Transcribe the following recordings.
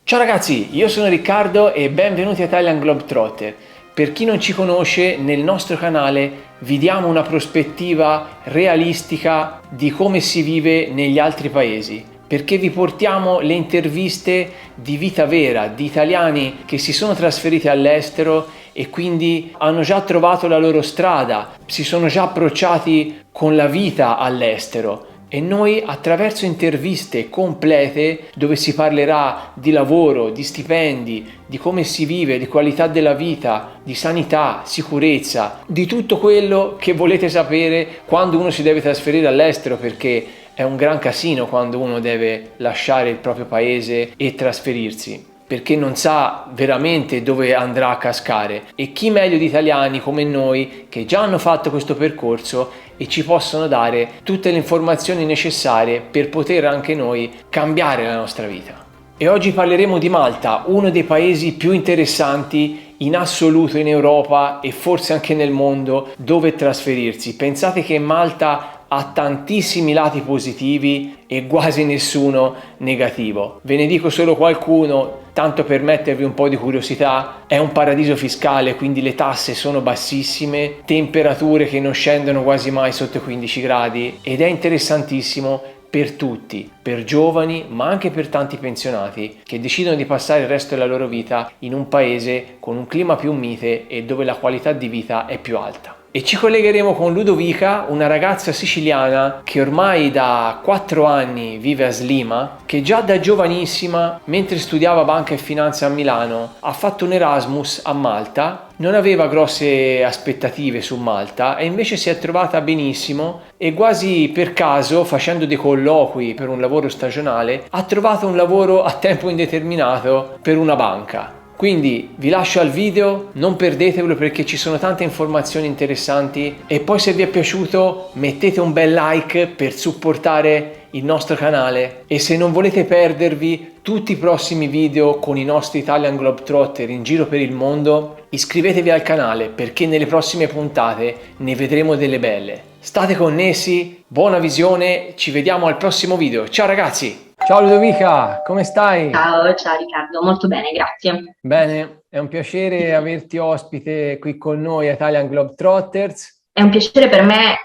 Ciao ragazzi, io sono Riccardo e benvenuti a Italian Globetrotter. Per chi non ci conosce, nel nostro canale vi diamo una prospettiva realistica di come si vive negli altri paesi, perché vi portiamo le interviste di vita vera di italiani che si sono trasferiti all'estero e quindi hanno già trovato la loro strada, si sono già approcciati con la vita all'estero. E noi attraverso interviste complete dove si parlerà di lavoro, di stipendi, di come si vive, di qualità della vita, di sanità, sicurezza, di tutto quello che volete sapere quando uno si deve trasferire all'estero, perché è un gran casino quando uno deve lasciare il proprio paese e trasferirsi, perché non sa veramente dove andrà a cascare. E chi meglio di italiani come noi che già hanno fatto questo percorso e ci possono dare tutte le informazioni necessarie per poter anche noi cambiare la nostra vita. E oggi parleremo di Malta, uno dei paesi più interessanti in assoluto in Europa e forse anche nel mondo dove trasferirsi. Pensate che Malta ha tantissimi lati positivi e quasi nessuno negativo. Ve ne dico solo qualcuno, tanto per mettervi un po' di curiosità. È un paradiso fiscale, quindi le tasse sono bassissime, temperature che non scendono quasi mai sotto i 15 gradi ed è interessantissimo per tutti, per giovani ma anche per tanti pensionati che decidono di passare il resto della loro vita in un paese con un clima più mite e dove la qualità di vita è più alta. E ci collegheremo con Ludovica, una ragazza siciliana che ormai da 4 anni vive a Slima, che già da giovanissima, mentre studiava banca e finanza a Milano, ha fatto un Erasmus a Malta. Non aveva grosse aspettative su Malta e invece si è trovata benissimo e quasi per caso, facendo dei colloqui per un lavoro stagionale, ha trovato un lavoro a tempo indeterminato per una banca. Quindi vi lascio al video, non perdetevelo perché ci sono tante informazioni interessanti e poi se vi è piaciuto mettete un bel like per supportare il nostro canale e se non volete perdervi tutti i prossimi video con i nostri Italian Globetrotter in giro per il mondo, iscrivetevi al canale perché nelle prossime puntate ne vedremo delle belle. State connessi, buona visione, ci vediamo al prossimo video. Ciao ragazzi! Ciao Ludovica, come stai? Ciao Riccardo, molto bene, grazie. Bene, è un piacere averti ospite qui con noi a Italian Globetrotters. È un piacere per me,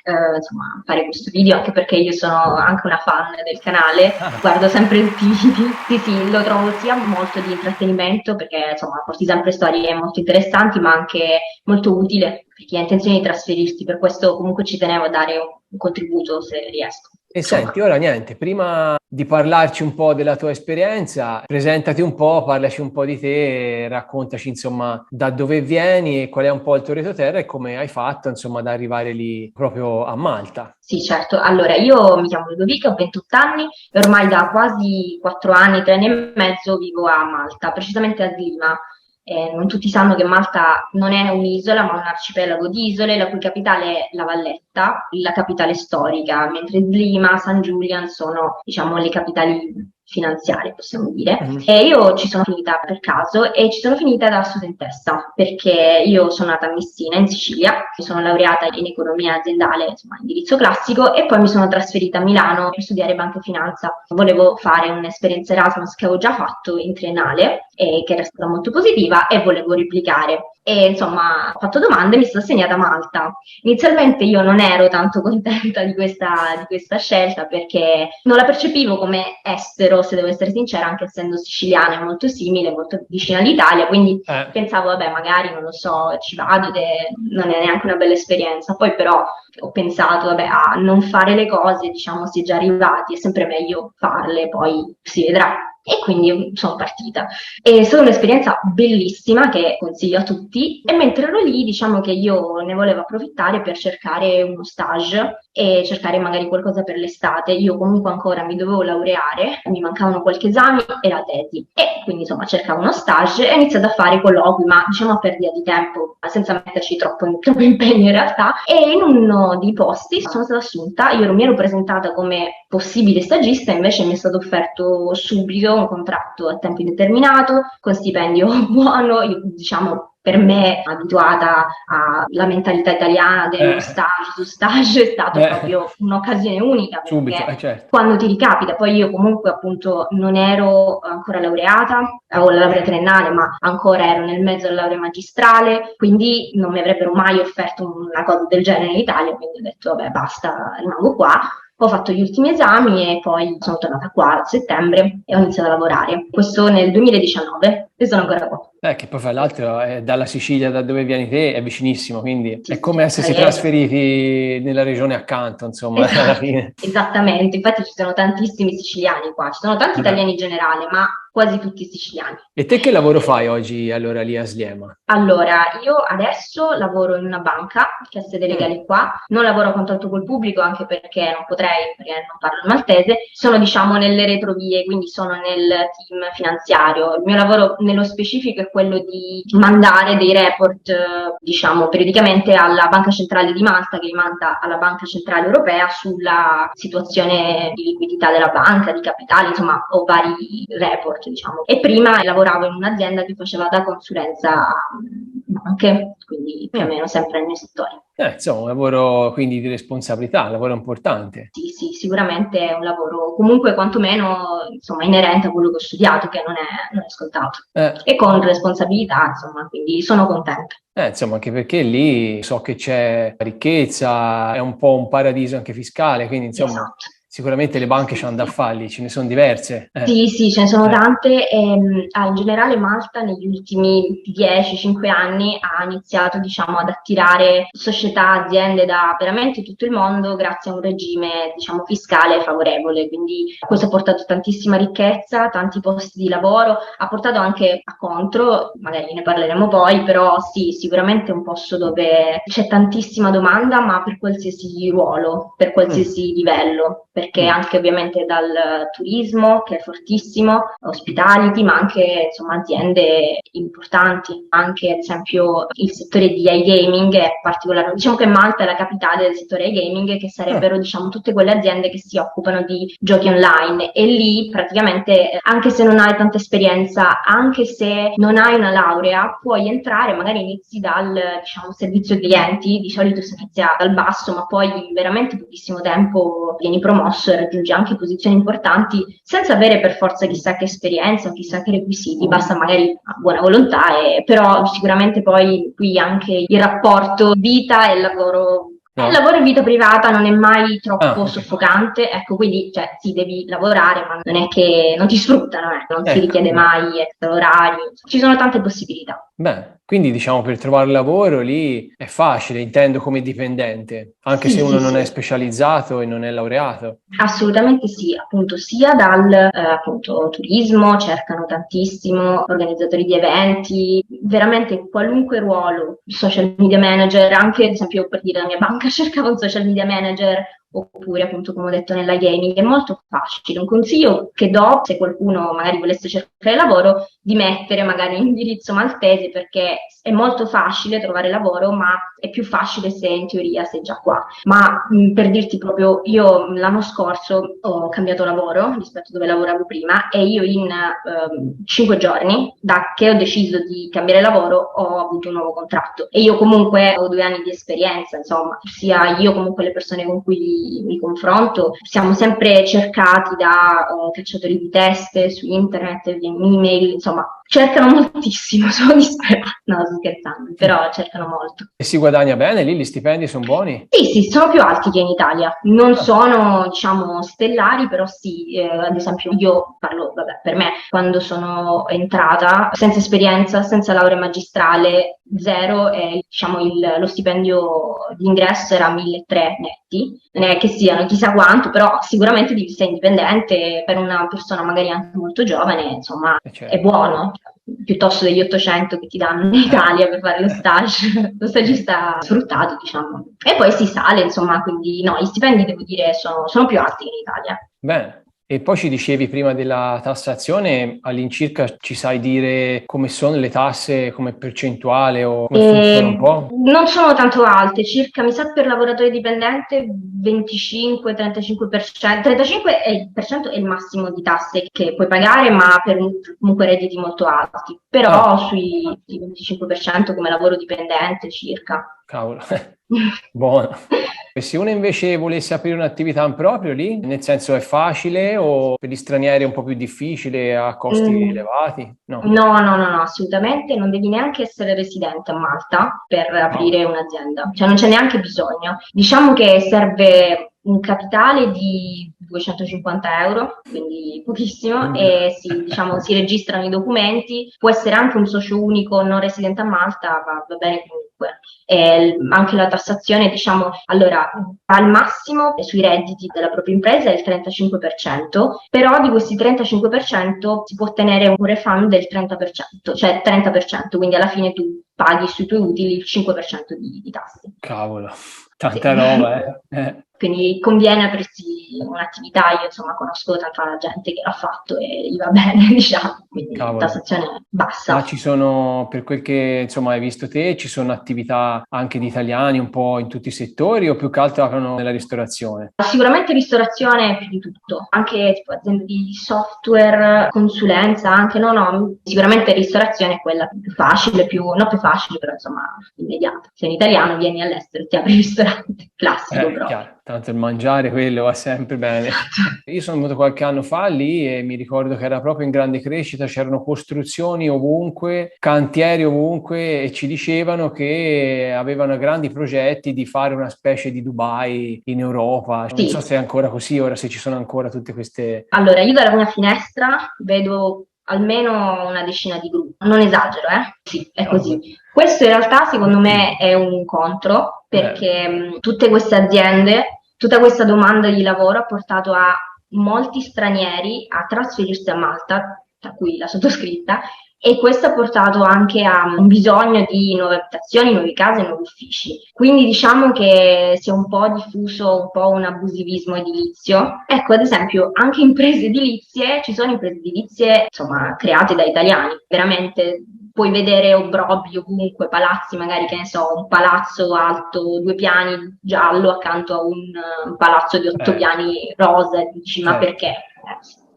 fare questo video, anche perché io sono anche una fan del canale, guardo sempre tutti i video, sì, sì, lo trovo sia molto di intrattenimento, perché insomma porti sempre storie molto interessanti, ma anche molto utile per chi ha intenzione di trasferirsi, per questo comunque ci tenevo a dare un contributo se riesco. E Insomma. senti, ora niente, prima di parlarci un po' della tua esperienza, presentati un po', parlaci un po' di te, raccontaci insomma da dove vieni e qual è un po' il tuo retroterra e come hai fatto insomma ad arrivare lì proprio a Malta. Sì, certo. Allora, io mi chiamo Ludovica, ho 28 anni e ormai da quasi 4 anni, 3 anni e mezzo vivo a Malta, precisamente a Slima. Non tutti sanno che Malta non è un'isola, ma un arcipelago di isole, la cui capitale è La Valletta, la capitale storica, mentre Slima, San Giulian sono, diciamo, le capitali finanziarie, possiamo dire. E io ci sono finita per caso e ci sono finita da studentessa, perché io sono nata a Messina, in Sicilia, mi sono laureata in economia aziendale, insomma, indirizzo classico, e poi mi sono trasferita a Milano per studiare banca e finanza. Volevo fare un'esperienza Erasmus che avevo già fatto in triennale e che era stata molto positiva e volevo replicare. E insomma, ho fatto domande e mi sono assegnata a Malta. Inizialmente io non ero tanto contenta di questa scelta perché non la percepivo come estero, se devo essere sincera, anche essendo siciliana è molto simile, molto vicina all'Italia, quindi pensavo, vabbè, magari non lo so, ci vado ed non è neanche una bella esperienza. Poi però ho pensato, vabbè, a non fare le cose, diciamo, si è già arrivati, è sempre meglio farle, poi si vedrà. E quindi sono partita. È stata un'esperienza bellissima che consiglio a tutti e mentre ero lì diciamo che io ne volevo approfittare per cercare uno stage e cercare magari qualcosa per l'estate. Io comunque ancora mi dovevo laureare, mi mancavano qualche esame e la tesi e quindi insomma cercavo uno stage e ho iniziato a fare colloqui, ma diciamo a perdita di tempo, senza metterci troppo impegno in realtà. E in uno dei posti sono stata assunta, io non mi ero presentata come possibile stagista, invece mi è stato offerto subito un contratto a tempo indeterminato, con stipendio buono, io, diciamo per me, abituata alla mentalità italiana dello stage su stage, è stato proprio un'occasione unica, subito, perché certo. quando ti ricapita, poi io comunque appunto non ero ancora laureata, avevo la laurea triennale, ma ancora ero nel mezzo della laurea magistrale, quindi non mi avrebbero mai offerto una cosa del genere in Italia, quindi ho detto vabbè basta, rimango qua. Ho fatto gli ultimi esami e poi sono tornata qua a settembre e ho iniziato a lavorare. Questo nel 2019 e sono ancora qua. Che poi fra l'altro dalla Sicilia, da dove vieni te, è vicinissimo, quindi Sì, è come essersi trasferiti nella regione accanto, insomma, alla fine. Esattamente, infatti ci sono tantissimi siciliani qua, ci sono tanti italiani in generale, ma quasi tutti siciliani. E te che lavoro fai oggi allora lì a Sliema? Allora, io adesso lavoro in una banca che ha sede legale qua, non lavoro a contatto col pubblico anche perché non potrei, perché non parlo il maltese, sono diciamo nelle retrovie, quindi sono nel team finanziario. Il mio lavoro nello specifico è quello di mandare dei report, diciamo, periodicamente alla Banca Centrale di Malta, che li manda alla Banca Centrale Europea sulla situazione di liquidità della banca, di capitale, insomma, ho vari report, diciamo. E prima lavoravo in un'azienda che faceva da consulenza a banche, quindi più o meno sempre nel mio settore. Insomma, un lavoro quindi di responsabilità, un lavoro importante. Sì, sicuramente è un lavoro comunque quantomeno insomma, inerente a quello che ho studiato, che non è scontato. E con responsabilità, insomma, quindi sono contenta. Insomma, anche perché lì so che c'è ricchezza, è un po' un paradiso anche fiscale, quindi insomma... Esatto. Sicuramente le banche c'hanno da farli, ce ne sono diverse. Sì, ce ne sono tante. In generale Malta negli ultimi 10-5 anni ha iniziato, diciamo, ad attirare società, aziende da veramente tutto il mondo grazie a un regime, diciamo, fiscale favorevole. Quindi questo ha portato tantissima ricchezza, tanti posti di lavoro, ha portato anche a contro, magari ne parleremo poi, però sì, sicuramente è un posto dove c'è tantissima domanda, ma per qualsiasi ruolo, per qualsiasi livello. Perché anche ovviamente dal turismo, che è fortissimo, hospitality, ma anche insomma aziende importanti, anche ad esempio il settore di iGaming è particolare, diciamo che Malta è la capitale del settore iGaming, che sarebbero diciamo tutte quelle aziende che si occupano di giochi online, e lì praticamente anche se non hai tanta esperienza, anche se non hai una laurea, puoi entrare, magari inizi dal diciamo servizio clienti, di solito si inizia dal basso, ma poi in veramente pochissimo tempo vieni promosso e raggiungi anche posizioni importanti senza avere per forza chissà che esperienza o chissà che requisiti, basta magari buona volontà, però sicuramente poi qui anche il rapporto vita e lavoro. No. Il lavoro in vita privata non è mai troppo soffocante, ecco, quindi cioè, sì, devi lavorare, ma non è che non ti sfruttano, non si richiede mai extra orari, ci sono tante possibilità. Beh, quindi diciamo per trovare lavoro lì è facile, intendo come dipendente, anche se uno non è specializzato e non è laureato. Assolutamente sì, appunto sia dal appunto, turismo, cercano tantissimo, organizzatori di eventi, veramente qualunque ruolo, social media manager, anche ad esempio per dire la mia banca cercava un social media manager, oppure appunto come ho detto nell'iGaming, è molto facile. Un consiglio che do, se qualcuno magari volesse cercare lavoro, di mettere magari l'indirizzo maltese, perché è molto facile trovare lavoro, ma è più facile se in teoria sei già qua. Ma per dirti proprio, io l'anno scorso ho cambiato lavoro rispetto a dove lavoravo prima, e io in 5 giorni, da che ho deciso di cambiare lavoro, ho avuto un nuovo contratto. E io comunque ho 2 anni di esperienza, insomma, sia io comunque le persone con cui mi confronto, siamo sempre cercati da cacciatori di teste su internet, via email, insomma, cercano moltissimo, sono disperata. No, sto scherzando, però cercano molto. E si guadagna bene lì? Gli stipendi sono buoni? Sì, sono più alti che in Italia. Non sono, diciamo, stellari, però sì, ad esempio io parlo, vabbè, per me, quando sono entrata, senza esperienza, senza laurea magistrale, zero, e diciamo lo stipendio di ingresso era 1.300 netti. Non è che siano chissà quanto, però sicuramente sei indipendente, per una persona magari anche molto giovane, insomma, è buono. Piuttosto degli 800 che ti danno in Italia per fare lo stagista sfruttato, diciamo. E poi si sale, insomma, quindi no, gli stipendi devo dire sono più alti che in Italia. Bene. E poi ci dicevi prima della tassazione, all'incirca ci sai dire come sono le tasse come percentuale o come funziona un po'? Non sono tanto alte, circa, mi sa per lavoratore dipendente 25-35%. 35% è il massimo di tasse che puoi pagare, ma per comunque redditi molto alti. Però Ah, sui 25% come lavoro dipendente circa. cavolo, buono. E se uno invece volesse aprire un'attività in proprio lì, nel senso è facile o per gli stranieri è un po' più difficile, a costi Mm. elevati? No. No, no, no, no, assolutamente, non devi neanche essere residente a Malta per Wow. aprire un'azienda, cioè non c'è neanche bisogno. Diciamo che serve un capitale di 250 euro, quindi pochissimo, e diciamo, si registrano i documenti, può essere anche un socio unico non residente a Malta, va bene comunque. E anche la tassazione, diciamo, allora, al massimo sui redditi della propria impresa è il 35%, però di questi 35% si può ottenere un refund del 30%, cioè 30%, quindi alla fine tu paghi sui tuoi utili il 5% di tasse. Cavolo, Sì. tanta roba, eh. Quindi conviene aprirsi un'attività, io insomma conosco tanta gente che l'ha fatto e gli va bene, diciamo, quindi Cavolo. tassazione Ma bassa. ci sono, per quel che insomma hai visto te, ci sono attività anche di italiani un po' in tutti i settori o più che altro aprono nella ristorazione? Sicuramente ristorazione più di tutto, anche tipo aziende di software, consulenza, anche no, sicuramente ristorazione è quella più facile, non più facile, però insomma immediata. Se in italiano vieni all'estero e ti apri il ristorante, classico proprio. Chiaro, tanto il mangiare quello va sempre bene. Io sono venuto qualche anno fa lì e mi ricordo che era proprio in grande crescita, c'erano costruzioni ovunque, cantieri ovunque e ci dicevano che avevano grandi progetti di fare una specie di Dubai in Europa. Non so Sì, se è ancora così ora, se ci sono ancora tutte queste... allora io dalla mia finestra vedo almeno una decina di gruppi, non esagero, eh? Sì, è Vabbè. così. Questo in realtà secondo me è un contro perché tutte queste aziende, tutta questa domanda di lavoro ha portato a molti stranieri a trasferirsi a Malta, tra cui la sottoscritta, e questo ha portato anche a un bisogno di nuove abitazioni, nuove case, nuovi uffici. Quindi diciamo che si è un po' diffuso un po' un abusivismo edilizio. Ecco, ad esempio, anche imprese edilizie, ci sono imprese edilizie, insomma, create da italiani, veramente puoi vedere obbrobri ovunque, palazzi, magari che ne so, un palazzo alto, 2 piani giallo accanto a un palazzo di 8 piani rosa, e dici ma Certo. perché?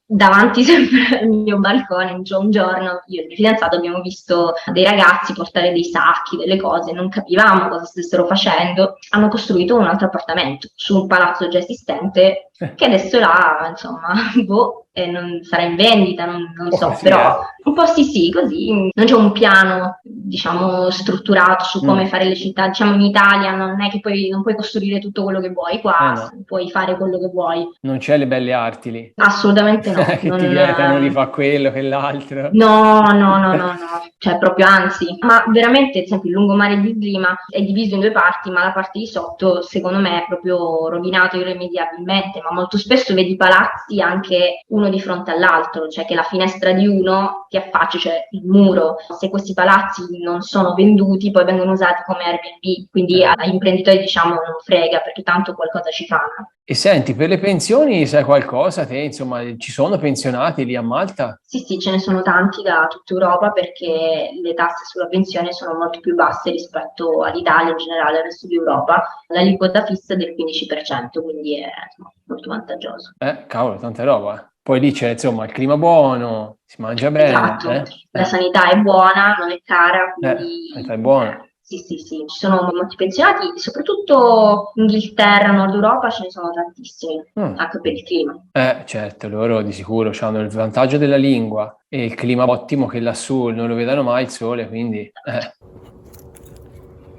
Davanti sempre al mio balcone, un giorno io e il mio fidanzato abbiamo visto dei ragazzi portare dei sacchi, delle cose, non capivamo cosa stessero facendo. Hanno costruito un altro appartamento su un palazzo già esistente che adesso là, insomma, boh, non sarà in vendita, non O so, così, però un po' sì, così non c'è un piano, diciamo, strutturato su come Mm. fare le città. Diciamo in Italia non è che non puoi costruire tutto quello che vuoi, qua No, puoi fare quello che vuoi. non c'è le belle arti lì, Assolutamente no, che ti vietano di fare quello, quell'altro. no, no, no, no, no, cioè proprio anzi, ma veramente, ad esempio, il lungomare di Zlima è diviso in due parti, ma la parte di sotto, secondo me, è proprio rovinato irrimediabilmente, ma molto spesso vedi palazzi anche uno di fronte all'altro, cioè che la finestra di uno ti affaccia, cioè il muro. Se questi palazzi non sono venduti, poi vengono usati come Airbnb, quindi Eh. agli imprenditori, diciamo, non frega, perché tanto qualcosa ci fanno. E senti, per le pensioni sai qualcosa? Te, insomma, ci sono pensionati lì a Malta? Sì, sì, ce ne sono tanti da tutta Europa perché le tasse sulla pensione sono molto più basse rispetto all'Italia in generale, al resto d'Europa. L'aliquota fissa è del 15%, quindi è insomma, molto vantaggioso. Cavolo, tanta roba. Poi lì c'è, insomma, il clima buono, si mangia bene, Esatto, la sanità è buona, non è cara, sanità è quindi buona. sì, sì, sì, ci sono molti pensionati, soprattutto in Inghilterra, Nord Europa ce ne sono tantissimi, Mm. anche per il clima. Certo, loro di sicuro hanno il vantaggio della lingua e il clima ottimo che lassù non lo vedano mai il sole, quindi...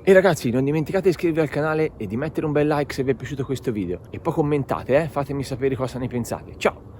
E ragazzi, non dimenticate di iscrivervi al canale e di mettere un bel like se vi è piaciuto questo video. E poi commentate, fatemi sapere cosa ne pensate. Ciao!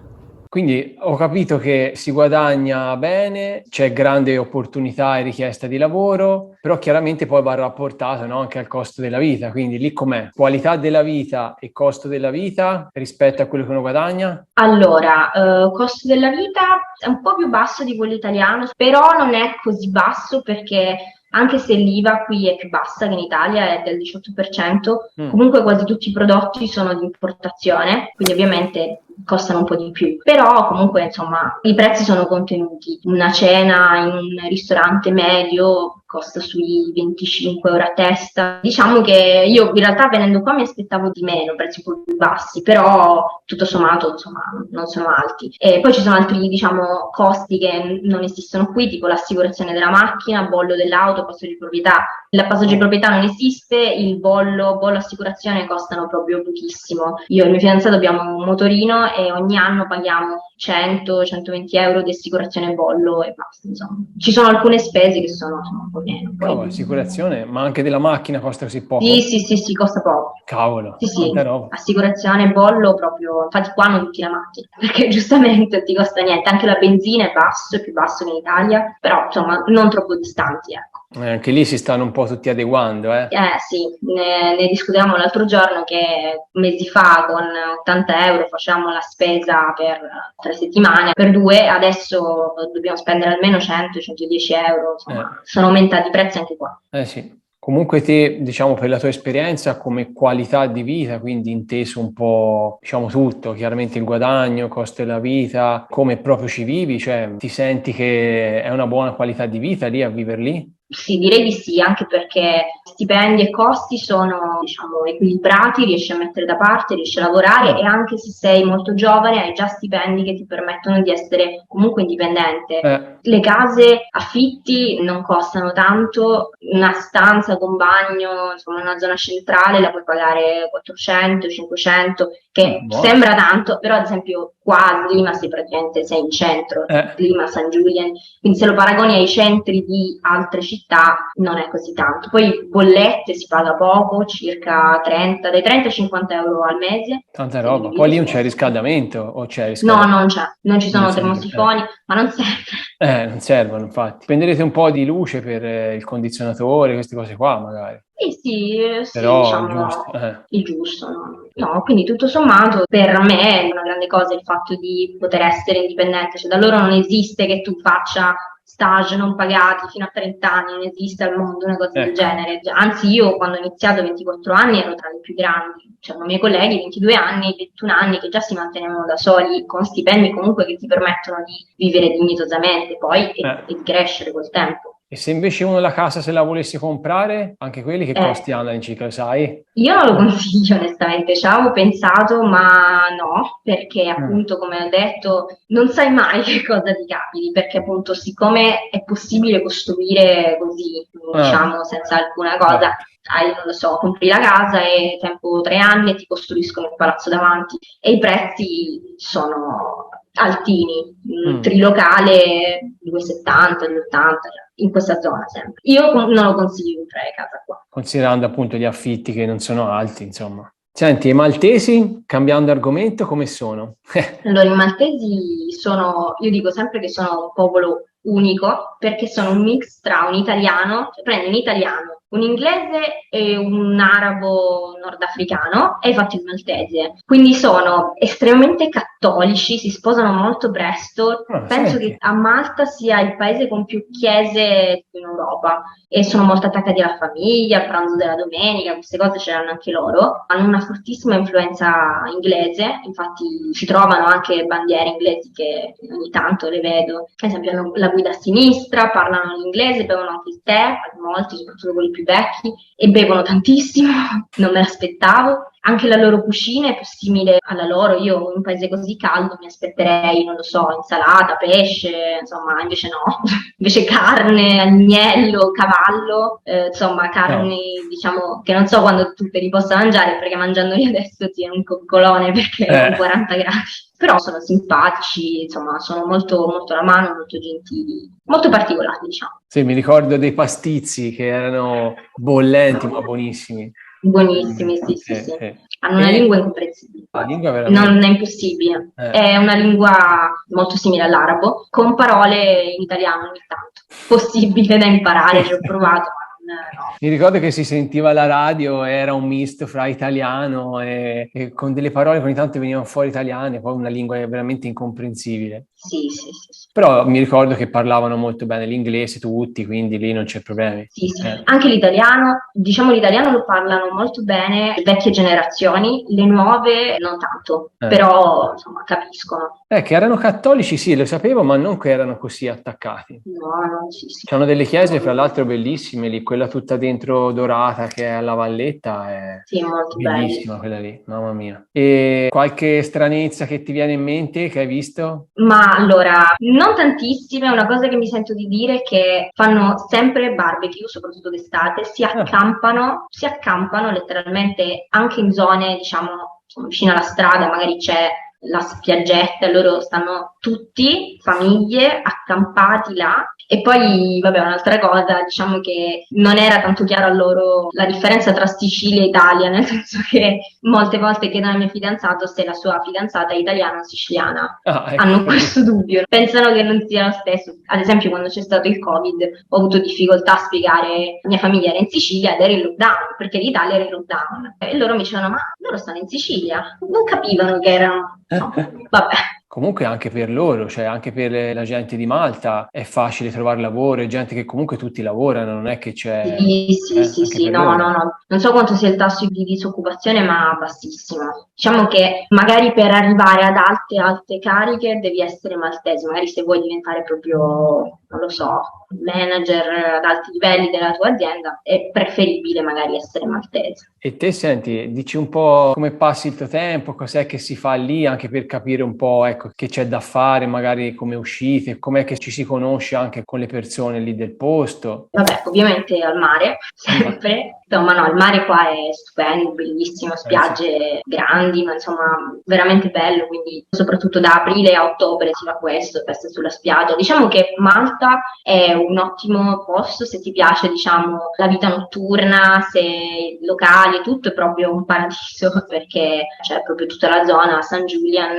Quindi ho capito che si guadagna bene, c'è grande opportunità e richiesta di lavoro, però chiaramente poi va rapportato, no, anche al costo della vita. Quindi lì com'è? Qualità della vita e costo della vita rispetto a quello che uno guadagna? Allora, costo della vita è un po' più basso di quello italiano, però non è così basso perché anche se l'IVA qui è più bassa che in Italia, è del 18%, Mm. comunque quasi tutti i prodotti sono di importazione, quindi ovviamente costano un po' di più, però comunque insomma i prezzi sono contenuti. Una cena in un ristorante medio costa sui 25 euro a testa. Diciamo che io in realtà venendo qua mi aspettavo di meno, prezzi un po' più bassi, però tutto sommato insomma non sono alti. E poi ci sono altri diciamo costi che non esistono qui, tipo l'assicurazione della macchina, bollo dell'auto, passaggio di proprietà. Il passaggio di proprietà non esiste, il bollo assicurazione costano proprio pochissimo. Io e il mio fidanzato abbiamo un motorino e ogni anno paghiamo 100-120 euro di assicurazione bollo e basta, insomma. Ci sono alcune spese che sono un po' meno. Cavolo, assicurazione, ma anche della macchina costa così poco? Sì, costa poco. Cavolo, Sì, tanta roba. assicurazione, bollo proprio, infatti qua non tutti la macchina, perché giustamente non ti costa niente, anche la benzina è basso, è più basso che in Italia, però insomma non troppo distanti, ecco. Anche lì si stanno un po' tutti adeguando, eh? Sì, ne discutevamo l'altro giorno che mesi fa con 80 euro facciamo la spesa per 3 settimane, per due, adesso dobbiamo spendere almeno 100-110 euro, insomma, sono aumentati i prezzi anche qua. Sì. Comunque te, diciamo, per la tua esperienza come qualità di vita, quindi inteso un po', diciamo, tutto, chiaramente il guadagno, costo della vita, come proprio ci vivi, cioè ti senti che è una buona qualità di vita lì a vivere lì? Sì, direi di sì, anche perché stipendi e costi sono, diciamo, equilibrati, riesci a mettere da parte, riesci a lavorare e anche se sei molto giovane hai già stipendi che ti permettono di essere comunque indipendente. Le case, affitti non costano tanto, una stanza con bagno, insomma, in una zona centrale la puoi pagare 400-500, che sembra tanto, però ad esempio qua a Lima sei in centro, Lima, San Giuliano, quindi se lo paragoni ai centri di altre città non è così tanto. Poi bollette si paga poco, circa 30, dai 30 ai 50 euro al mese. Tanta roba. Poi lì non c'è riscaldamento o c'è riscaldamento? No, non c'è, non ci sono termosifoni, ma non serve. Non servono, infatti. Spenderete un po' di luce per il condizionatore, queste cose qua, magari. Sì, Però diciamo giusto. il giusto. No, quindi tutto sommato per me è una grande cosa il fatto di poter essere indipendente, cioè da loro non esiste che tu faccia stage non pagati fino a 30 anni, non esiste al mondo una cosa del genere. Anzi, io quando ho iniziato a 24 anni ero tra i più grandi, c'erano i miei colleghi 22 anni, 21 anni che già si mantenevano da soli con stipendi comunque che ti permettono di vivere dignitosamente poi e di crescere col tempo. E se invece uno la casa se la volesse comprare, anche quelli che costi hanno all'incirca, lo sai? Io non lo consiglio onestamente, ci avevo pensato, ma no, perché appunto come ho detto non sai mai che cosa ti capiti, perché appunto siccome è possibile costruire così, diciamo, senza alcuna cosa, non lo so, compri la casa e tempo 3 anni e ti costruiscono il palazzo davanti e i prezzi sono altini, trilocale 270, 280, in questa zona sempre. Io non lo consiglio di comprare casa qua. Considerando appunto gli affitti che non sono alti, insomma. Senti, i maltesi, cambiando argomento, come sono? Allora, i maltesi sono, io dico sempre che sono un popolo unico perché sono un mix tra un italiano, cioè prendi un italiano, un inglese e un arabo nordafricano e hai fatto il maltese. Quindi sono estremamente cattolici, si sposano molto presto. Penso che a Malta sia il paese con più chiese in Europa e sono molto attaccati alla famiglia, al pranzo della domenica, queste cose ce l'hanno anche loro. Hanno una fortissima influenza inglese, infatti ci trovano anche bandiere inglesi che ogni tanto le vedo. Ad esempio hanno la guida a sinistra, parlano l'inglese, bevono anche il tè, molti, soprattutto quelli più vecchi, e bevono tantissimo, non me l'aspettavo. Anche la loro cucina è più simile alla loro. Io in un paese così caldo mi aspetterei, non lo so, insalata, pesce, insomma, invece no. Invece carne, agnello, cavallo, insomma, carni, diciamo, che non so quando tu te li possa mangiare, perché mangiandoli adesso ti è un coccolone perché è 40 gradi. Però sono simpatici, insomma, sono molto, molto alla mano, molto gentili, molto particolari, diciamo. Sì, mi ricordo dei pasticci che erano bollenti ma buonissimi. Buonissimi, sì. Hanno una lingua incomprensibile. La lingua veramente... Non è impossibile. È una lingua molto simile all'arabo, con parole in italiano ogni tanto. Possibile da imparare, ci ho provato, no. Mi ricordo che si sentiva la radio, era un misto fra italiano e con delle parole che ogni tanto venivano fuori italiane, poi una lingua veramente incomprensibile. Sì, sì, sì, sì. Però mi ricordo che parlavano molto bene l'inglese tutti, quindi lì non c'è problemi. Sì, sì. Anche l'italiano, diciamo l'italiano lo parlano molto bene le vecchie generazioni, le nuove non tanto, però insomma capiscono. Che erano cattolici, sì, lo sapevo, ma non che erano così attaccati. No, no, sì, sì. C'hanno delle chiese, fra l'altro, bellissime lì, quella tutta dentro dorata che è alla Valletta, è Sì, molto bellissima belli. quella lì, mamma mia. E qualche stranezza che ti viene in mente, che hai visto? Ma allora, non tantissime, una cosa che mi sento di dire è che fanno sempre barbecue, soprattutto d'estate, Ah, si accampano letteralmente anche in zone, diciamo, insomma, vicino alla strada, magari c'è la spiaggetta, loro stanno tutti, famiglie, accampati là. E poi, vabbè, un'altra cosa, diciamo che non era tanto chiaro a loro la differenza tra Sicilia e Italia, nel senso che molte volte chiedono al mio fidanzato se la sua fidanzata è italiana o siciliana. ecco. Hanno questo dubbio, pensano che non sia lo stesso. Ad esempio, quando c'è stato il Covid, ho avuto difficoltà a spiegare, la mia famiglia era in Sicilia ed era in lockdown, perché l'Italia era in lockdown. E loro mi dicevano, ma loro stanno in Sicilia. Non capivano che erano... No, vabbè. Comunque anche per loro, cioè anche per la gente di Malta è facile trovare lavoro, è gente che comunque tutti lavorano, non è che c'è, Sì, sì, sì, anche sì, per no, no, loro. no. Non so quanto sia il tasso di disoccupazione, ma bassissimo. Diciamo che magari per arrivare ad alte cariche devi essere maltese, magari se vuoi diventare proprio, non lo so, manager ad alti livelli della tua azienda, è preferibile magari essere maltese. E te senti, dici un po' come passi il tuo tempo, cos'è che si fa lì, anche per capire un po', ecco, che c'è da fare, magari come uscite, com'è che ci si conosce anche con le persone lì del posto. Vabbè, ovviamente al mare, Ma- sempre. Insomma, no, il mare qua è stupendo, bellissimo, sì. spiagge grandi, ma insomma, veramente bello. Quindi, soprattutto da aprile a ottobre si fa questo, feste sulla spiaggia. Diciamo che Malta è un ottimo posto se ti piace, diciamo, la vita notturna, se locali e tutto, è proprio un paradiso perché c'è proprio tutta la zona San Julian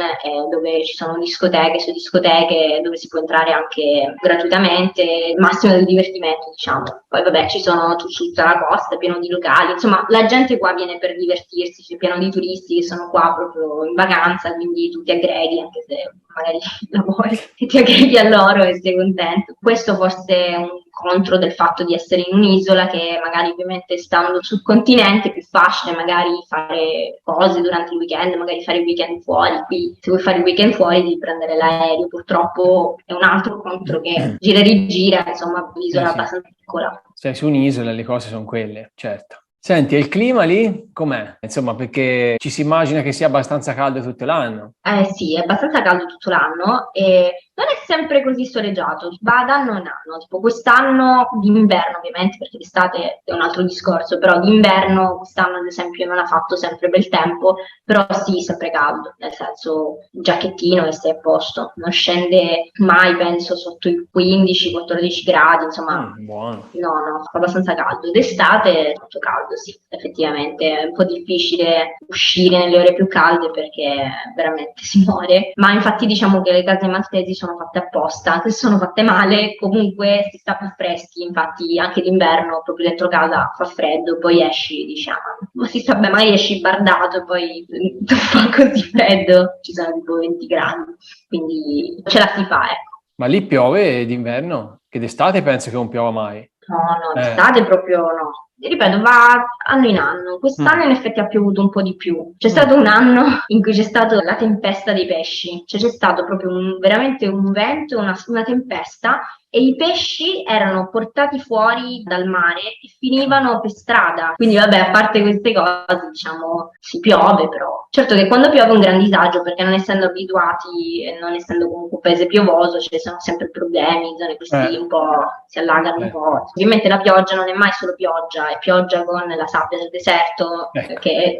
dove ci sono discoteche su discoteche dove si può entrare anche gratuitamente, il massimo del divertimento, diciamo. Poi vabbè, ci sono su tutta la costa, è pieno di locali, insomma, la gente qua viene per divertirsi, c'è pieno di turisti che sono qua proprio in vacanza, quindi tu ti aggreghi anche se magari lavori e ti aggreghi a loro e sei contento. Questo forse è un contro del fatto di essere in un'isola che magari ovviamente stando sul continente è più facile magari fare cose durante il weekend, magari fare il weekend fuori. Qui se vuoi fare il weekend fuori devi prendere l'aereo, purtroppo è un altro contro che gira e rigira, insomma, l'isola è Sì. abbastanza piccola. Sei su un'isola e le cose sono quelle, certo. Senti, e il clima lì com'è? Insomma, perché ci si immagina che sia abbastanza caldo tutto l'anno. Eh sì, è abbastanza caldo tutto l'anno e non è sempre così soleggiato, va da anno in anno, tipo quest'anno d'inverno ovviamente, perché l'estate è un altro discorso, però d'inverno quest'anno ad esempio non ha fatto sempre bel tempo, però sì, sempre caldo, nel senso giacchettino e stai a posto, non scende mai penso sotto i 15-14 gradi, insomma Buono. no, no, fa abbastanza caldo. D'estate è molto caldo, sì, effettivamente è un po' difficile uscire nelle ore più calde perché veramente si muore. Ma infatti diciamo che le case maltesi sono fatte apposta, anche se sono fatte male, comunque si sta più freschi, infatti anche d'inverno proprio dentro casa fa freddo, poi esci, diciamo, ma si sta bene, magari esci bardato e poi non fa così freddo, ci sono tipo 20 gradi, quindi ce la si fa, ecco. Ma lì piove d'inverno? Che d'estate penso che non piova mai. No, no, d'estate proprio no. Ti ripeto, va anno in anno. Quest'anno Mm. in effetti ha piovuto un po' di più. C'è Mm. stato un anno in cui c'è stata la tempesta dei pesci, cioè c'è stato proprio veramente un vento, una tempesta e i pesci erano portati fuori dal mare e finivano per strada. Quindi vabbè, a parte queste cose, diciamo, si piove però. Certo che quando piove è un gran disagio perché non essendo abituati e non essendo comunque un paese piovoso ci sono sempre problemi, zone così un po' si allagano un Eh, po'. Ovviamente la pioggia non è mai solo pioggia, è pioggia con la sabbia del deserto ecco. che è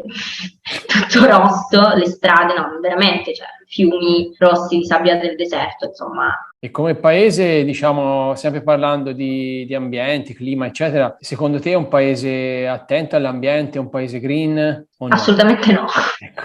tutto rosso, le strade, no, veramente, cioè fiumi rossi di sabbia del deserto, insomma. E come paese, diciamo, sempre parlando di ambienti, clima, eccetera, secondo te è un paese attento all'ambiente, un paese green o no? Assolutamente no. Ecco.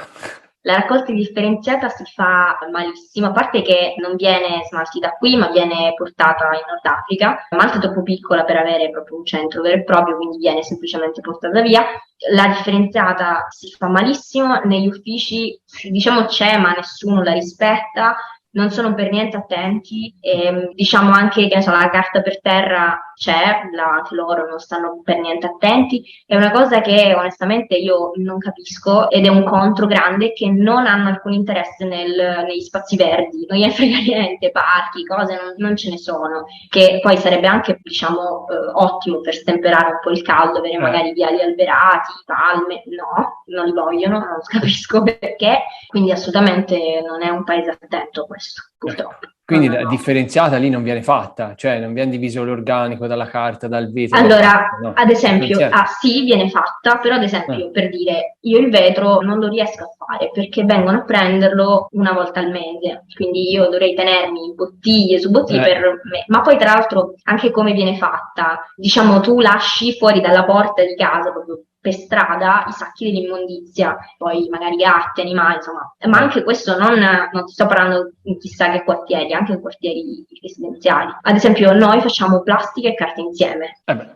La raccolta differenziata si fa malissimo, a parte che non viene smaltita qui, ma viene portata in Nord Africa. Malta è troppo piccola per avere proprio un centro vero e proprio, quindi viene semplicemente portata via. La differenziata si fa malissimo, negli uffici diciamo c'è, ma nessuno la rispetta. Non sono per niente attenti, e, diciamo anche che ne so, la carta per terra c'è, anche loro non stanno per niente attenti. È una cosa che onestamente io non capisco ed è un contro grande che non hanno alcun interesse negli spazi verdi, non gliene frega niente, parchi, cose, non ce ne sono, che poi sarebbe anche, diciamo, ottimo per stemperare un po' il caldo, avere magari viali alberati, palme, no, non li vogliono, non capisco perché, quindi assolutamente non è un paese attento a questo, purtroppo. Quindi No, la no. differenziata lì non viene fatta, cioè non viene diviso l'organico dalla carta, dal vetro, Allora, no. ad esempio, Differenziata. sì, viene fatta, però ad Eh, esempio, per dire, io il vetro non lo riesco a fare perché vengono a prenderlo una volta al mese, quindi io dovrei tenermi bottiglie su bottiglie eh, per me. Ma poi tra l'altro anche come viene fatta, diciamo tu lasci fuori dalla porta di casa, proprio per strada, i sacchi dell'immondizia, poi magari gatti, animali, insomma, ma eh. anche questo non ti sto parlando in chissà che quartieri, anche in quartieri residenziali. Ad esempio, noi facciamo plastica e carta insieme. Beh.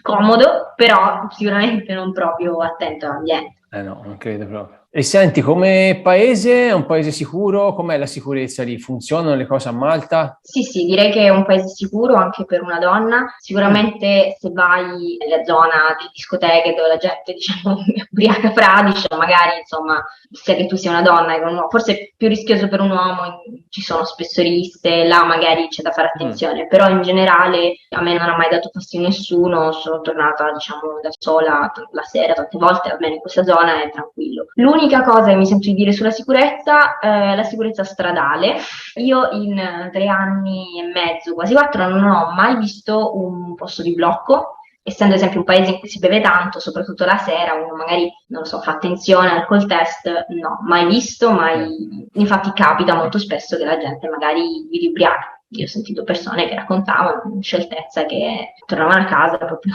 Comodo, però sicuramente non proprio attento all'ambiente. No, non credo proprio. E senti, come paese, è un paese sicuro? Com'è la sicurezza lì? Funzionano le cose a Malta? Sì, sì, direi che è un paese sicuro anche per una donna. Mm, Sicuramente se vai nella zona di discoteche dove la gente, diciamo, è ubriaca fradicia, magari, insomma, sia che tu sia una donna che un uomo, forse è più rischioso per un uomo, ci sono spesso risse, là magari c'è da fare mm. attenzione, però in generale a me non ha mai dato fastidio nessuno, sono tornata, diciamo, da sola la sera tante volte, almeno in questa zona è tranquillo. L'unica cosa che mi sento di dire sulla sicurezza è la sicurezza stradale. Io in 3 anni e mezzo, quasi 4, non ho mai visto un posto di blocco, essendo ad esempio un paese in cui si beve tanto, soprattutto la sera, uno magari, non lo so, fa attenzione al col test, no, mai visto, Eh. mai. Infatti capita molto spesso che la gente magari vi ubriaca. Io ho sentito persone che raccontavano con scioltezza che tornavano a casa proprio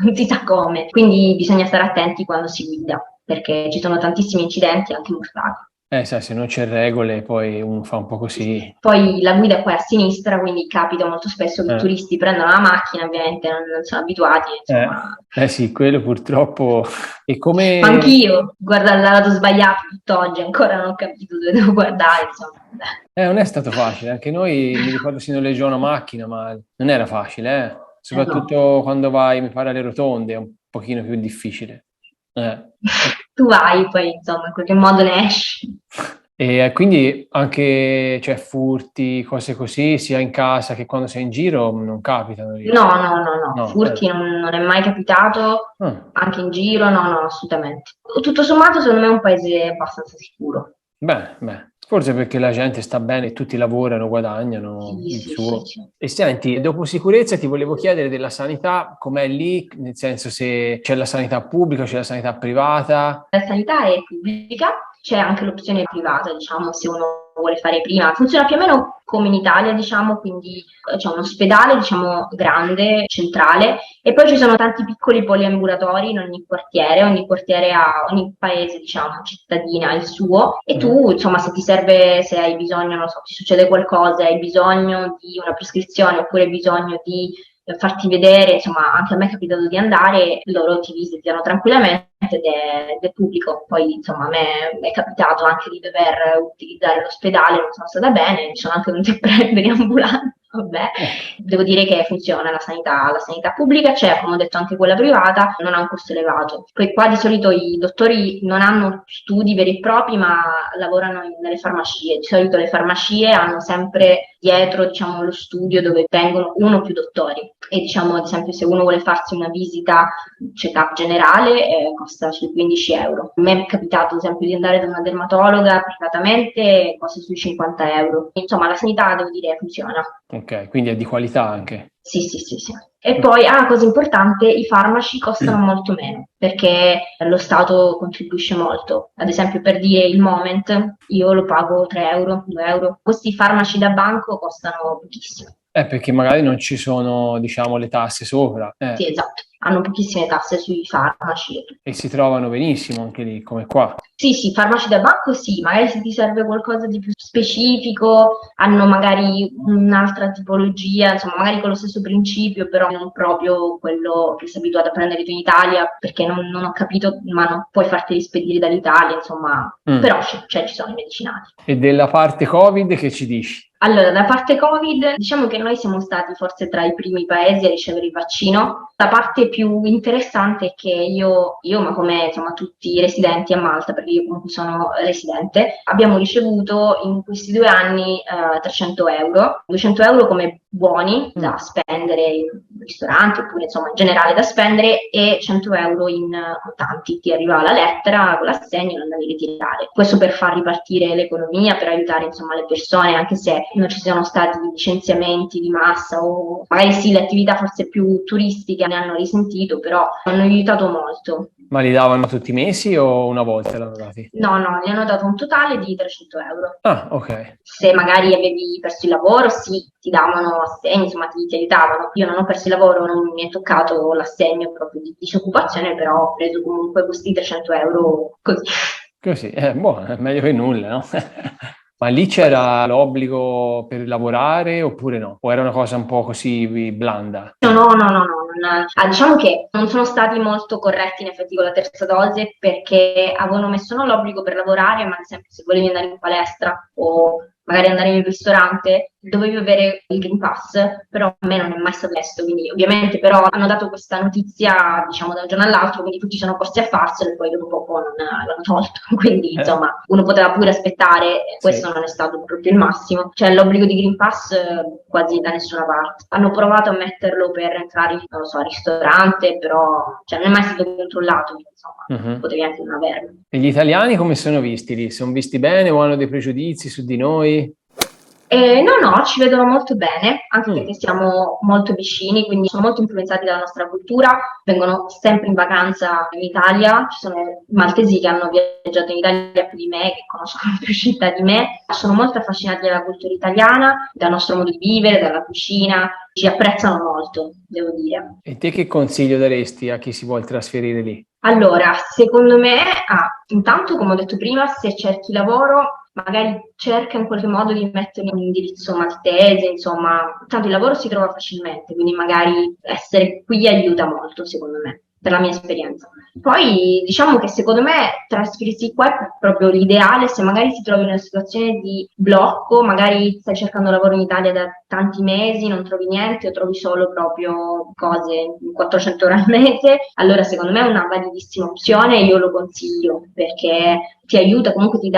non si sa come. Quindi bisogna stare attenti quando si guida, perché ci sono tantissimi incidenti anche mortali. Sai, se non c'è regole, poi uno fa un po' così. Poi la guida è poi a sinistra, quindi capita molto spesso che i Eh, turisti prendono la macchina, ovviamente non sono abituati, insomma. sì, quello purtroppo. E Ma come. anch'io, guarda il lato sbagliato tutt'oggi, ancora non ho capito dove devo guardare, insomma. Non è stato facile, anche noi mi ricordo si noleggiò una macchina, ma non era facile, eh. No. Soprattutto quando vai, mi pare, alle rotonde, è un pochino più difficile. Eh. Tu vai, poi insomma, in qualche modo ne esci. E quindi anche, cioè, furti, cose così, sia in casa che quando sei in giro, non capitano lì. No, no, no, no, No, furti non è mai capitato, Ah, anche in giro, no, no, assolutamente. Tutto sommato, secondo me è un paese abbastanza sicuro. beh, forse perché la gente sta bene, tutti lavorano, guadagnano Sì, il sì, sì, suo. sì. E senti, dopo sicurezza ti volevo chiedere della sanità, com'è lì, nel senso se c'è la sanità pubblica, c'è la sanità privata. La sanità è pubblica, c'è anche l'opzione privata, diciamo, se uno vuole fare prima. Funziona più o meno come in Italia, diciamo, quindi c'è un ospedale, diciamo, grande, centrale, e poi ci sono tanti piccoli poliambulatori in ogni quartiere ha, ogni paese, diciamo, cittadina ha il suo, e Mhm. tu, insomma, se ti serve, se hai bisogno, non so, ti succede qualcosa, hai bisogno di una prescrizione oppure hai bisogno di farti vedere, insomma, anche a me è capitato di andare, loro ti visitano tranquillamente ed è pubblico. Poi, insomma, a me è capitato anche di dover utilizzare l'ospedale, non sono stata bene, mi sono anche venuti a prendere in ambulanza. Vabbè, Ecco. devo dire che funziona la sanità pubblica c'è, come ho detto anche quella privata, non ha un costo elevato. Poi qua di solito i dottori non hanno studi veri e propri, ma lavorano nelle farmacie. Di solito le farmacie hanno sempre dietro, diciamo, lo studio dove vengono uno o più dottori. E diciamo, ad esempio, se uno vuole farsi una visita check-up generale, costa sui 15 euro. A me è capitato, ad esempio, di andare da una dermatologa privatamente, costa sui 50 euro. Insomma, la sanità, devo dire, funziona. Ok, quindi è di qualità anche. Sì, sì, sì, sì. E poi, cosa importante, i farmaci costano molto meno perché lo Stato contribuisce molto. Ad esempio, per dire il Moment, io lo pago 3 euro, 2 euro. Questi farmaci da banco costano pochissimo. Perché magari non ci sono, diciamo, le tasse sopra. Sì, esatto. Hanno pochissime tasse sui farmaci e tutto. E si trovano benissimo anche lì, come qua. Sì, sì, farmaci da banco sì, magari se ti serve qualcosa di più specifico, hanno magari un'altra tipologia, insomma, magari con lo stesso principio, però non proprio quello che sei abituato a prendere tu in Italia, perché non ho capito, ma non puoi farti spedire dall'Italia, insomma, Mm. però cioè, ci sono i medicinali. E della parte Covid che ci dici? Allora, da parte Covid, diciamo che noi siamo stati forse tra i primi paesi a ricevere il vaccino. La parte più interessante è che io, ma come insomma tutti i residenti a Malta, perché io comunque sono residente, abbiamo ricevuto in questi 2 anni 300 euro, 200 euro come buoni da Mm. spendere in ristoranti oppure insomma in generale da spendere e 100 euro in contanti. Ti arriva la lettera con l'assegno e lo andavi a ritirare. Questo per far ripartire l'economia, per aiutare insomma le persone, anche se non ci siano stati licenziamenti di massa o magari sì, le attività forse più turistiche ne hanno risentito, però hanno aiutato molto. Ma li davano tutti i mesi o una volta l'hanno dati? No, no, gli hanno dato un totale di 300 euro. Ah, ok. Se magari avevi perso il lavoro, sì, ti davano assegni, insomma ti aiutavano. Io non ho perso il lavoro, non mi è toccato l'assegno proprio di disoccupazione, però ho preso comunque questi 300 euro così. Così, buono, è meglio che nulla, no? Ma lì c'era l'obbligo per lavorare oppure no? O era una cosa un po' così blanda? No, no, no, no, no, diciamo che non sono stati molto corretti in effetti con la terza dose perché avevano messo non l'obbligo per lavorare, ma ad esempio se volevi andare in palestra o magari andare in un ristorante, dovevi avere il Green Pass, però a me non è mai stato chiesto, quindi ovviamente però hanno dato questa notizia, diciamo, da un giorno all'altro, quindi tutti sono corsi a farselo e poi dopo poco non l'hanno tolto, quindi insomma uno poteva pure aspettare, questo Sì. non è stato proprio il massimo, cioè l'obbligo di Green Pass quasi da nessuna parte. Hanno provato a metterlo per entrare in, non lo so, al ristorante, però cioè, non è mai stato controllato, quindi, insomma, Mhm. potevi anche non averlo. E gli italiani come sono visti lì? Sono visti bene o hanno dei pregiudizi su di noi? No, no, ci vedono molto bene, anche Mm. perché siamo molto vicini, quindi sono molto influenzati dalla nostra cultura, vengono sempre in vacanza in Italia, ci sono maltesi che hanno viaggiato in Italia più di me, che conoscono più città di me, sono molto affascinati dalla cultura italiana, dal nostro modo di vivere, dalla cucina, ci apprezzano molto, devo dire. E te che consiglio daresti a chi si vuole trasferire lì? Allora, secondo me, intanto, come ho detto prima, se cerchi lavoro, magari cerca in qualche modo di mettere un indirizzo maltese, insomma, tanto il lavoro si trova facilmente, quindi magari essere qui aiuta molto, secondo me, per la mia esperienza. Poi diciamo che secondo me trasferirsi qua è proprio l'ideale se magari ti trovi in una situazione di blocco, magari stai cercando lavoro in Italia da tanti mesi, non trovi niente o trovi solo proprio cose 400 ore al mese, allora secondo me è una validissima opzione e io lo consiglio perché ti aiuta, comunque ti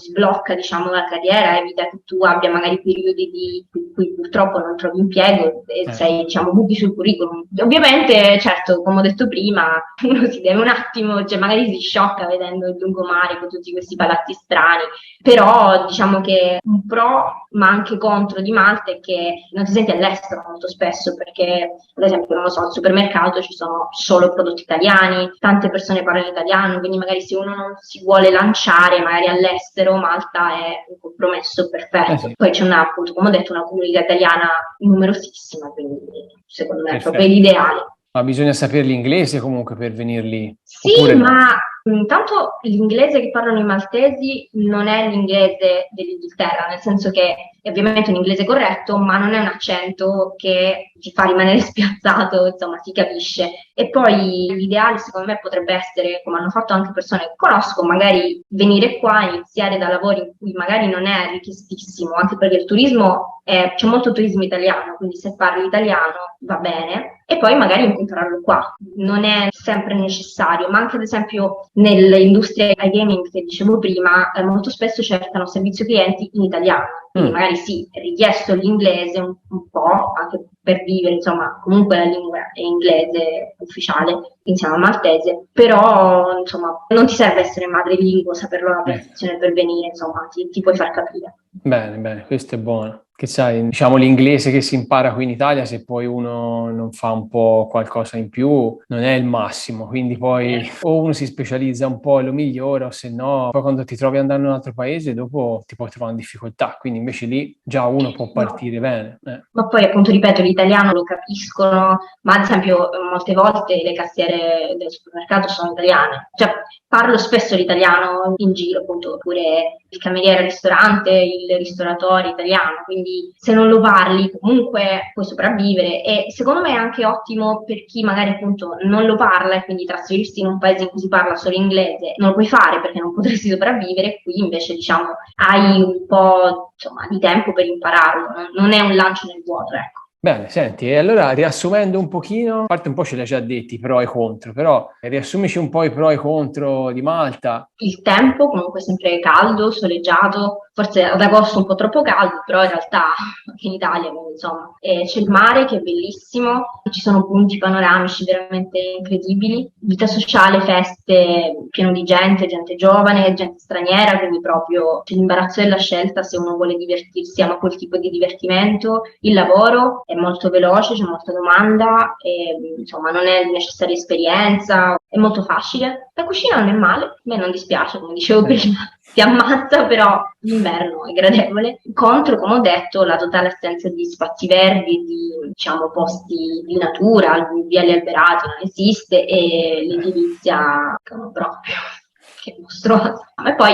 sblocca diciamo la carriera, evita che tu abbia magari periodi in cui purtroppo non trovi impiego e sei diciamo buchi sul curriculum. Ovviamente certo, come ho detto prima, uno si deve un attimo, cioè magari si sciocca vedendo il lungomare con tutti questi palazzi strani, però diciamo che un pro ma anche contro di Malta è che non ti senti all'estero molto spesso perché ad esempio non lo so al supermercato ci sono solo prodotti italiani, tante persone parlano italiano, quindi magari se uno non si vuole lanciare magari all'estero Malta è un compromesso perfetto. Sì. Poi c'è una, appunto come ho detto, una comunità italiana numerosissima, quindi secondo me è Perfetto. proprio l'ideale. Ma bisogna sapere l'inglese comunque per venire lì? Sì, Oppure no? ma intanto l'inglese che parlano i maltesi non è l'inglese dell'Inghilterra, nel senso che è ovviamente un inglese corretto, ma non è un accento che ti fa rimanere spiazzato, insomma, si capisce. E poi l'ideale secondo me potrebbe essere, come hanno fatto anche persone che conosco, magari venire qua e iniziare da lavori in cui magari non è richiestissimo, anche perché il turismo c'è molto turismo italiano, quindi se parli italiano va bene, e poi magari incontrarlo qua. Non è sempre necessario, ma anche ad esempio nell'industria gaming che dicevo prima, molto spesso cercano servizio clienti in italiano, quindi magari sì, è richiesto l'inglese un po', anche per vivere, insomma, comunque la lingua è inglese ufficiale insieme al maltese, però insomma non ti serve essere madrelingua, saperlo alla perfezione per venire, insomma, ti puoi far capire. Bene, bene, questo è buono. che sai, diciamo l'inglese che si impara qui in Italia, se poi uno non fa un po' qualcosa in più, non è il massimo, quindi poi o uno si specializza un po' e lo migliora, o se no, poi quando ti trovi ad andare in un altro paese, dopo ti puoi trovare in difficoltà, quindi invece lì già uno può No. partire bene. Ma poi appunto ripeto, l'italiano lo capiscono, ma ad esempio molte volte le cassiere del supermercato sono italiane, cioè parlo spesso l'italiano in giro appunto, oppure il cameriere al ristorante, il ristoratore italiano, quindi se non lo parli comunque puoi sopravvivere e secondo me è anche ottimo per chi magari appunto non lo parla e quindi trasferirsi in un paese in cui si parla solo inglese non lo puoi fare perché non potresti sopravvivere, qui invece diciamo hai un po' insomma, di tempo per impararlo, non è un lancio nel vuoto, ecco. Bene, senti, e allora riassumendo un pochino, a parte un po' ce l'hai già detti, i pro e i contro, però riassumici un po' i pro e i contro di Malta. Il tempo comunque sempre caldo, soleggiato, forse ad agosto un po' troppo caldo, però in realtà anche in Italia, quindi insomma. E c'è il mare che è bellissimo, ci sono punti panoramici veramente incredibili, vita sociale, feste, pieno di gente, gente giovane, gente straniera, quindi proprio c'è l'imbarazzo della scelta se uno vuole divertirsi, ama quel tipo di divertimento. Il lavoro è molto veloce, c'è molta domanda, e, insomma non è necessaria esperienza, è molto facile. La cucina non è male, a me non dispiace, come dicevo prima, ti ammazza, però l'inverno è gradevole. Contro, come ho detto, la totale assenza di spazi verdi, di diciamo, posti di natura, viali alberati non esiste e l'edilizia no, proprio, che è mostruosa. E poi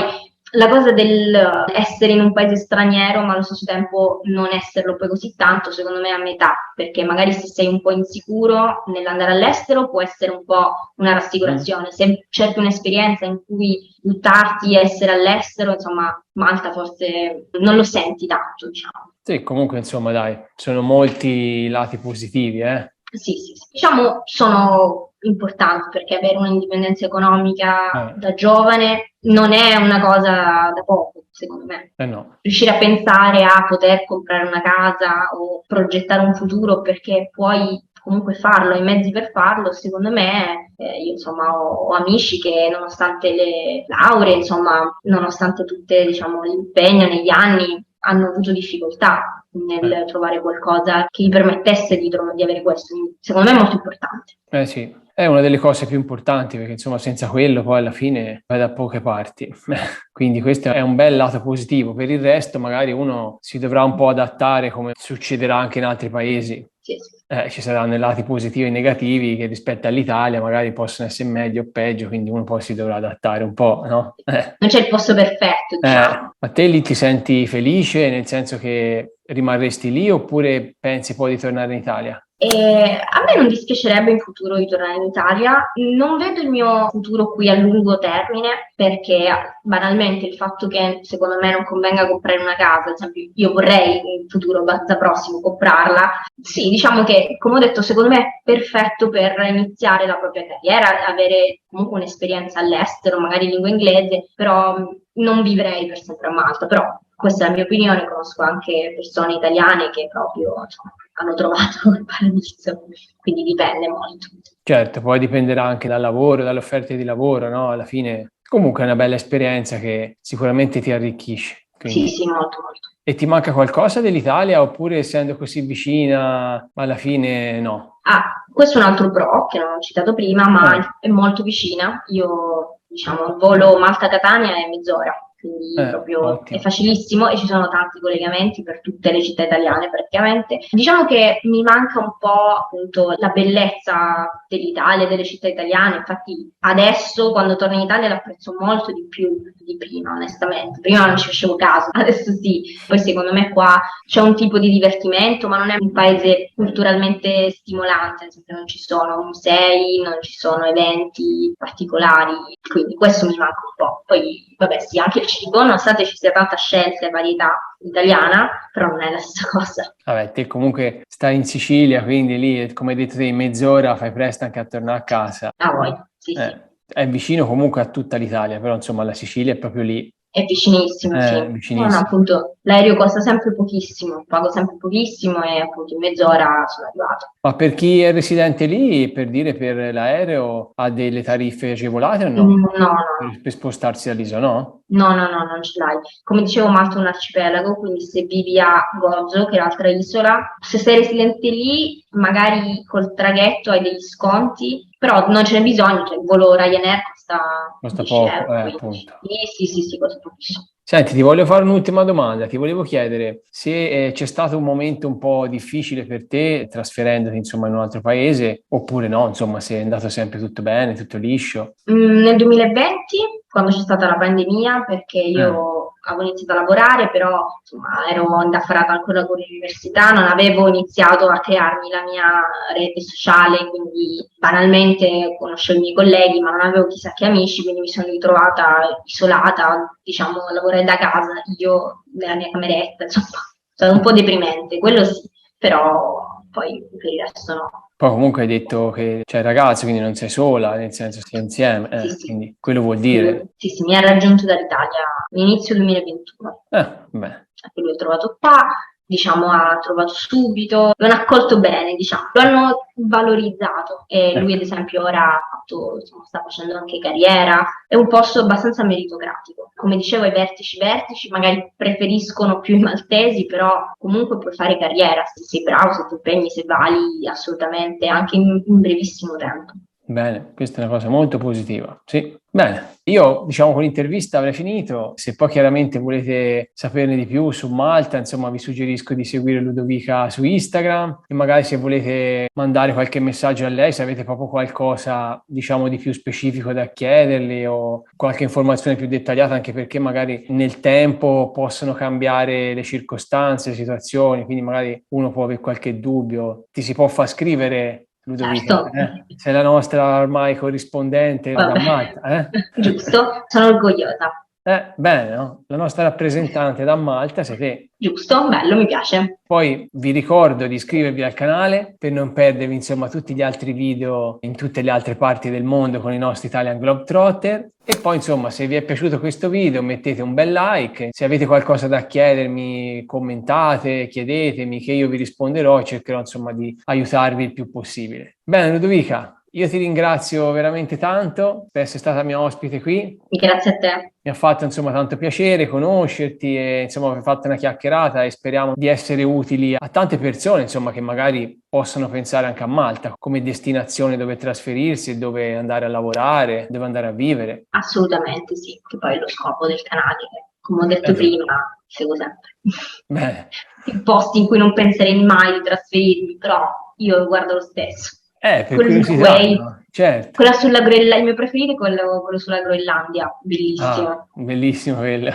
la cosa del essere in un paese straniero, ma allo stesso tempo non esserlo poi così tanto, secondo me è a metà, perché magari se sei un po' insicuro nell'andare all'estero può essere un po' una rassicurazione. Se cerchi un'esperienza in cui buttarti a essere all'estero, insomma, Malta forse non lo senti tanto, diciamo. Sì, comunque insomma dai, sono molti i lati positivi, eh? Sì. Diciamo sono importanti perché avere un'indipendenza economica Eh, da giovane non è una cosa da poco, secondo me. eh no. Riuscire a pensare a poter comprare una casa o progettare un futuro perché puoi comunque farlo, hai i mezzi per farlo, secondo me, io insomma ho amici che nonostante le lauree, insomma, nonostante tutte, diciamo, l'impegno negli anni, hanno avuto difficoltà Eh. nel trovare qualcosa che gli permettesse di avere questo. Quindi, secondo me è molto importante. Eh sì, è una delle cose più importanti perché insomma senza quello poi alla fine vai da poche parti. Quindi questo è un bel lato positivo. Per il resto magari uno si dovrà un po' adattare come succederà anche in altri paesi. Sì. Ci saranno i lati positivi e negativi che rispetto all'Italia magari possono essere meglio o peggio, quindi uno poi si dovrà adattare un po', no? Non c'è il posto perfetto, diciamo. Ma te lì ti senti felice nel senso che rimarresti lì oppure pensi poi di tornare in Italia? E a me non dispiacerebbe in futuro di tornare in Italia, non vedo il mio futuro qui a lungo termine perché banalmente il fatto che secondo me non convenga comprare una casa, ad esempio io vorrei in futuro abbastanza prossimo comprarla, sì diciamo che come ho detto secondo me è perfetto per iniziare la propria carriera, avere comunque un'esperienza all'estero, magari in lingua inglese, però non vivrei per sempre a Malta, però questa è la mia opinione, conosco anche persone italiane che proprio insomma, hanno trovato il paradiso, quindi dipende molto. Certo, poi dipenderà anche dal lavoro, dalle offerte di lavoro, no? Alla fine comunque è una bella esperienza che sicuramente ti arricchisce. Quindi. Sì, molto. E ti manca qualcosa dell'Italia oppure essendo così vicina alla fine no? Ah, questo è un altro pro che non ho citato prima, ma è molto vicina. Io, diciamo, il volo Malta-Catania è mezz'ora, quindi proprio è Ottimo. facilissimo e ci sono tanti collegamenti per tutte le città italiane praticamente. Diciamo che mi manca un po' appunto la bellezza dell'Italia, delle città italiane, infatti adesso quando torno in Italia l'apprezzo molto di più di prima, onestamente. Prima non ci facevo caso, adesso sì. Poi secondo me qua c'è un tipo di divertimento, ma non è un paese culturalmente stimolante, nel senso che non ci sono musei, non ci sono eventi particolari, quindi questo mi manca un po'. Poi, vabbè, sì, anche il cibo, nonostante ci sia tanta scelta e varietà italiana, però non è la stessa cosa. Vabbè, te comunque stai in Sicilia, quindi lì, come hai detto te, in mezz'ora fai presto anche a tornare a casa. Ah, voi? Sì. È vicino comunque a tutta l'Italia, però insomma la Sicilia è proprio lì. È vicinissimo, sì. No, no, Vicinissimo. appunto, l'aereo costa sempre pochissimo, pago sempre pochissimo e appunto in mezz'ora sono arrivato. Ma per chi è residente lì, per dire per l'aereo, ha delle tariffe agevolate o no? No, no, no. Per spostarsi dall'isola, no? No, no, no, non ce l'hai. Come dicevo, Malta è un arcipelago, quindi se vivi a Gozo, che è l'altra isola, se sei residente lì, magari col traghetto hai degli sconti, però non ce n'è bisogno, cioè il volo Ryanair costa Costa 10 poco, euro, quindi appunto. sì, sì, sì, sì, costa pochissimo. Senti, ti voglio fare un'ultima domanda. Ti volevo chiedere se c'è stato un momento un po' difficile per te trasferendoti, insomma, in un altro paese, oppure no, insomma, se è andato sempre tutto bene, tutto liscio. Nel 2020, quando c'è stata la pandemia, perché Eh, io avevo iniziato a lavorare, però insomma ero indaffarata ancora con l'università, non avevo iniziato a crearmi la mia rete sociale, quindi banalmente conoscevo i miei colleghi, ma non avevo chissà che amici, quindi mi sono ritrovata isolata, diciamo, a lavorare da casa, io nella mia cameretta, insomma, è stato un po' deprimente, quello sì, però poi per il resto no. Poi comunque hai detto che c'è il ragazzo, quindi non sei sola, nel senso stai insieme, Sì, sì. quindi quello vuol Sì, dire. sì, sì, mi ha raggiunto dall'Italia inizio 2021. Beh, Ecco, lui l'ho trovato qua, diciamo, ha trovato subito, lo hanno accolto bene, diciamo, lo hanno valorizzato e lui, ecco. ad esempio, ora ha fatto, insomma, sta facendo anche carriera. È un posto abbastanza meritocratico. Come dicevo, ai vertici magari preferiscono più i maltesi, però comunque puoi fare carriera se sei bravo, se ti impegni, se vali assolutamente, anche in brevissimo tempo. Bene, questa è una cosa molto positiva. Sì, bene. Io, diciamo, con l'intervista avrei finito. Se poi chiaramente volete saperne di più su Malta, insomma, vi suggerisco di seguire Ludovica su Instagram e magari se volete mandare qualche messaggio a lei, se avete proprio qualcosa, diciamo, di più specifico da chiederle o qualche informazione più dettagliata, anche perché magari nel tempo possono cambiare le circostanze, le situazioni, quindi magari uno può avere qualche dubbio, ti si può far scrivere. Ludovica, Certo. sei la nostra ormai corrispondente da Vabbè, Malta, eh? giusto, sono orgogliosa. Bene, no? La nostra rappresentante da Malta sei te. Giusto, bello, mi piace. Poi vi ricordo di iscrivervi al canale per non perdervi insomma tutti gli altri video in tutte le altre parti del mondo con i nostri Italian Globetrotter. E poi insomma se vi è piaciuto questo video mettete un bel like, se avete qualcosa da chiedermi commentate, chiedetemi che io vi risponderò e cercherò insomma di aiutarvi il più possibile. Bene Ludovica, io ti ringrazio veramente tanto per essere stata mia ospite qui. Grazie a te. Mi ha fatto insomma tanto piacere conoscerti e insomma abbiamo fatto una chiacchierata e speriamo di essere utili a tante persone insomma che magari possono pensare anche a Malta come destinazione dove trasferirsi, dove andare a lavorare, dove andare a vivere. Assolutamente sì, che poi è lo scopo del canale, che, come ho detto Esatto. prima, seguo sempre. Beh, In posti in cui non penserei mai di trasferirmi, però io guardo lo stesso. per Quello di curiosità, Kuwait, no? Certo. quella sulla Groenlandia, il mio preferito è quello sulla Groenlandia, Ah, bellissimo. bellissimo quello.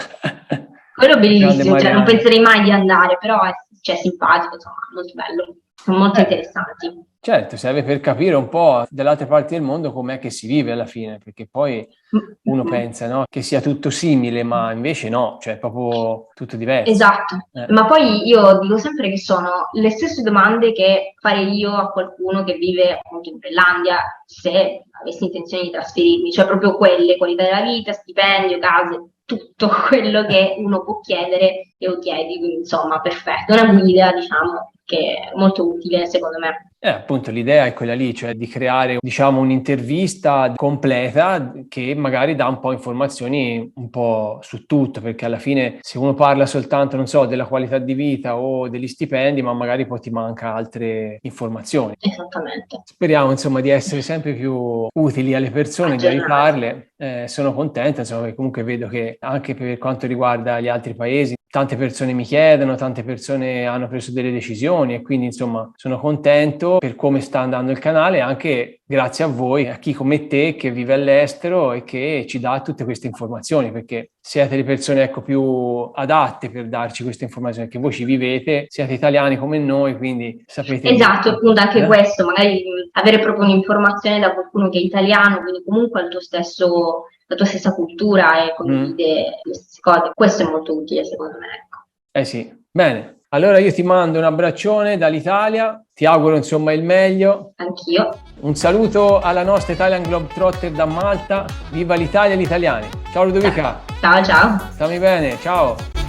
Quello Grande bellissimo, cioè non Mariano. penserei mai di andare, però è cioè, simpatico, insomma, molto bello. Sono molto Eh, interessanti. certo, serve per capire un po' dalle altre parti del mondo com'è che si vive alla fine, perché poi Mm, uno mm, pensa, no, che sia tutto simile, ma invece no, cioè è proprio tutto diverso. esatto, ma poi io dico sempre che sono le stesse domande che farei io a qualcuno che vive appunto in Finlandia se avessi intenzione di trasferirmi, cioè proprio quelle, qualità della vita, stipendio, case, tutto quello che uno può chiedere e lo chiedi, quindi insomma, perfetto, una guida, diciamo, che è molto utile secondo me. Appunto, l'idea è quella lì, cioè di creare, diciamo, un'intervista completa che magari dà un po' informazioni un po' su tutto, perché alla fine se uno parla soltanto, non so, della qualità di vita o degli stipendi, ma magari poi ti manca altre informazioni. Esattamente, Speriamo, insomma, di essere sempre più utili alle persone, di aggiornati. aiutarle. Sono contento, insomma, che comunque vedo che anche per quanto riguarda gli altri paesi, tante persone mi chiedono, tante persone hanno preso delle decisioni e quindi, insomma, sono contento per come sta andando il canale, anche grazie a voi, a chi come te che vive all'estero e che ci dà tutte queste informazioni, perché siete le persone, ecco, più adatte per darci queste informazioni, che voi ci vivete, siete italiani come noi, quindi sapete Esatto, benissimo. appunto anche questo, magari avere proprio un'informazione da qualcuno che è italiano, quindi comunque ha il tuo stesso, la tua stessa cultura e Mm. condivide le stesse cose, questo è molto utile secondo me, ecco. Eh sì, bene. Allora io ti mando un abbraccione dall'Italia, ti auguro insomma il meglio. Anch'io. Un saluto alla nostra Italian Globetrotter da Malta. Viva l'Italia e gli italiani. Ciao Ludovica. Ciao ciao. Stammi bene, ciao.